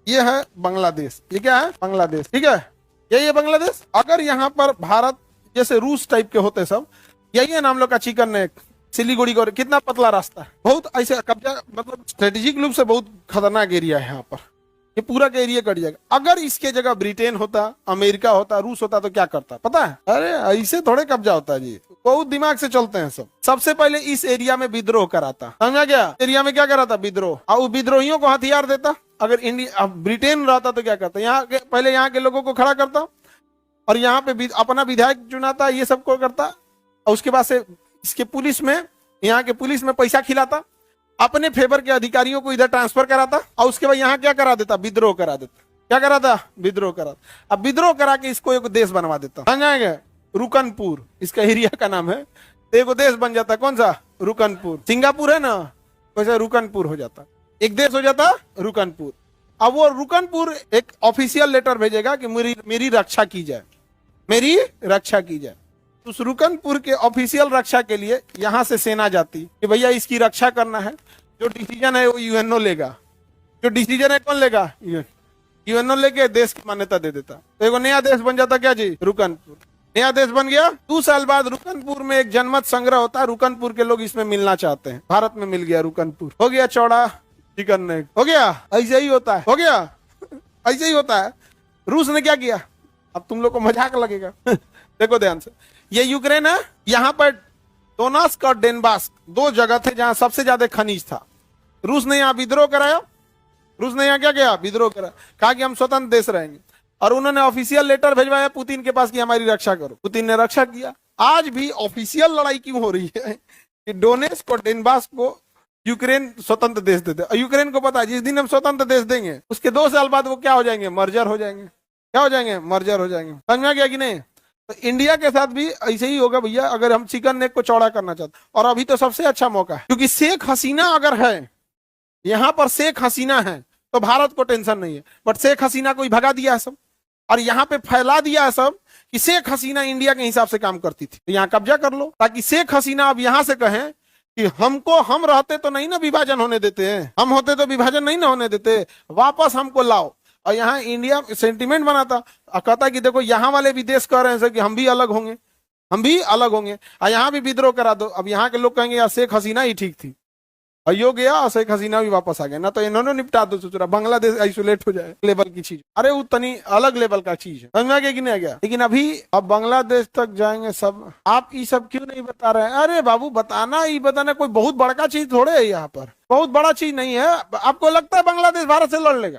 ये है बांग्लादेश। ये क्या है? बांग्लादेश। ठीक है, यही है बांग्लादेश। अगर यहाँ पर भारत जैसे रूस टाइप के होते सब, यही है नाम लोग का चिकन नेक, सिलीगुड़ी को, कितना पतला रास्ता है, बहुत ऐसे कब्जा, मतलब स्ट्रेटेजिक रूप से बहुत खतरनाक एरिया है यहाँ पर। ये पूरा का एरिया कट जाएगा। अगर इसके जगह ब्रिटेन होता, अमेरिका होता, रूस होता तो क्या करता पता है? अरे ऐसे थोड़े कब्जा होता है जी, बहुत दिमाग से चलते हैं सब। सबसे पहले इस एरिया में विद्रोह कराता, समझा क्या? एरिया में क्या कराता? विद्रोह। और विद्रोहियों को हथियार देता। अगर इंडिया ब्रिटेन रहता तो क्या करता? यहाँ के पहले यहाँ के लोगों को खड़ा करता और यहाँ पे अपना विधायक चुनाता, ये सब को करता। और उसके बाद से इसके पुलिस में, यहाँ के पुलिस में पैसा खिलाता, अपने फेवर के अधिकारियों को इधर ट्रांसफर कराता और उसके बाद यहाँ क्या करा देता? विद्रोह करा देता। क्या कराता? विद्रोह करा। अब विद्रोह करा के इसको एक देश बनवा देता, समझाएंगे? रुकनपुर इसका एरिया का नाम है। तो एक देश बन जाता, कौन सा? रुकनपुर। सिंगापुर है ना, वैसे रुकनपुर हो जाता, एक देश हो जाता रुकनपुर। अब वो रुकनपुर एक ऑफिशियल लेटर भेजेगा कि मेरी रक्षा की जाए, मेरी रक्षा की जाए। उस रुकनपुर के ऑफिशियल रक्षा के लिए यहां से सेना जाती कि भैया इसकी रक्षा करना है। जो डिसीजन है वो यूएनओ लेगा। जो डिसीजन है कौन लेगा? यूएनओ लेके देश की मान्यता दे देता। तो एक नया देश बन जाता, क्या जी? रुकनपुर। नया देश बन गया। 2 साल बाद रुकनपुर में एक जनमत संग्रह होता है। रुकनपुर के लोग इसमें मिलना चाहते हैं। भारत में मिल गया रुकनपुर, हो गया चौड़ा चिकन नेक, हो गया। ऐसे ही होता है, हो गया ऐसे ही होता है। रूस ने क्या किया? अब तुम लोग को मजाक लगेगा देखो ध्यान से, ये यूक्रेन है। यहाँ पर डोनेट्स्क और डेनबास्क 2 जगह थे जहां सबसे ज्यादा खनिज था। रूस ने यहाँ विद्रोह कराया। रूस ने यहाँ क्या किया? विद्रोह करा, कहा कि हम स्वतंत्र देश रहेंगे। और उन्होंने ऑफिशियल लेटर भेजवाया पुतिन के पास कि हमारी रक्षा करो। पुतिन ने रक्षा किया। आज भी ऑफिशियल लड़ाई क्यों हो रही है कि डोनेट्स्क और डेनबास्क को यूक्रेन स्वतंत्र देश देते। और यूक्रेन को पता है जिस दिन हम स्वतंत्र देश देंगे उसके 2 साल बाद वो क्या हो जाएंगे? मर्जर हो जाएंगे। क्या हो जाएंगे? मर्जर हो जाएंगे। समझ में आ गया कि नहीं? तो इंडिया के साथ भी ऐसे ही होगा भैया, अगर हम चिकन नेक को चौड़ा करना चाहते। और अभी तो सबसे अच्छा मौका है, क्योंकि शेख हसीना अगर है यहाँ पर, शेख हसीना है तो भारत को टेंशन नहीं है। बट शेख हसीना को ही भगा दिया है सब, और यहाँ पे फैला दिया है सब कि शेख हसीना इंडिया के हिसाब से काम करती थी। तो यहाँ कब्जा कर लो, ताकि शेख हसीना अब यहाँ से कहें कि हमको, हम रहते तो नहीं ना विभाजन होने देते हैं, हम होते तो विभाजन नहीं ना होने देते, वापस हमको लाओ। और यहाँ इंडिया सेंटिमेंट बनाता और कहता कि देखो यहाँ वाले भी देश कह रहे हैं कि हम भी अलग होंगे, हम भी अलग होंगे, और यहाँ भी विद्रोह करा दो। अब यहाँ के लोग कहेंगे यार शेख हसीना ही ठीक थी, और यो गया और शेख हसीना भी वापस आ गया ना, तो इन्होंने निपटा दो। सोच रहा बांग्लादेश आइसोलेट हो जाए लेवल की चीज। अरे वो तनी अलग लेवल का चीज है, समझ में आ गया कि नहीं आ गया? लेकिन अभी अब बांग्लादेश तक जाएंगे सब। आप ये सब क्यों नहीं बता रहे हैं? अरे बाबू बताना ही बताना, कोई बहुत बड़का चीज थोड़े है यहाँ पर, बहुत बड़ा चीज नहीं है। आपको लगता है बांग्लादेश भारत से लड़ लेगा?